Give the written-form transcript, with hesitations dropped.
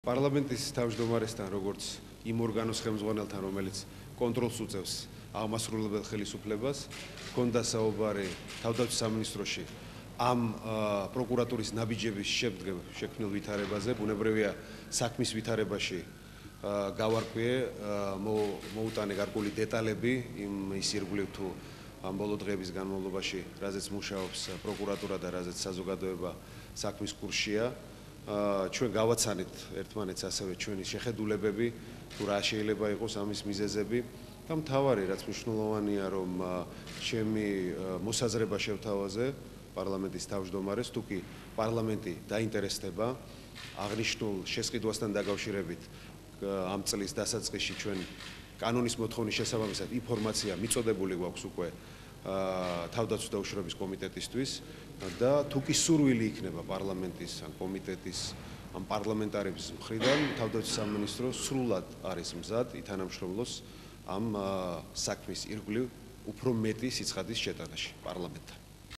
პარლამენტის თავმჯდომარესთან, როგორც იმ ორგანოს ხელმძღვანელთან, რომელიც კონტროლს უწევს აღმასრულებელ ხელისუფლებას, ჰქონდა საუბარი თავდაცვის სამინისტროში ამ პროკურატურის ნაბიჯების შექმნილ ვითარებაზე, ბუნებრივია საქმის ვითარებაში გავარკვიე, მოუტანე გარკვეული დეტალები ის ირგვლივ თუ ამ ბოლო დღეების განმავლობაში, რაზეც მუშაობს პროკურატურა და რაზეც საზოგადოება საქმის კურსშია. ჩვენ გავაცანეთ ერთმანეთს ასევე ჩვენი შეხედულებები, თუ რა შეიძლება იყოს ამის მიზეზები და მთავარი, რაც მნიშვნელოვანია, რომ ჩემი მოსაზრება შევთავაზე პარლამენტის თავმჯდომარეს, თუ კი პარლამენტი დაინტერესდება აღნიშნულ შესყიდვასთან დაკავშირებით ამ წლის დასაწყისში ჩვენ კანონის მოთხოვნის შესაბამისად ინფორმაცია მიწოდებული გვაქვს უკვე თავდაცვის და უშრობის კომიტეტისთვის და თუ კი სურვილი იქნება პარლამენტის ან კომიტეტის ან პარლამენტარების მხრიდან თავდაცვის სამინისტრო სრულად არის მზად ითანამშრომლოს ამ საქმის ირგვლივ უფრო მეტი სიცხადის შეტანაში პარლამენტთან.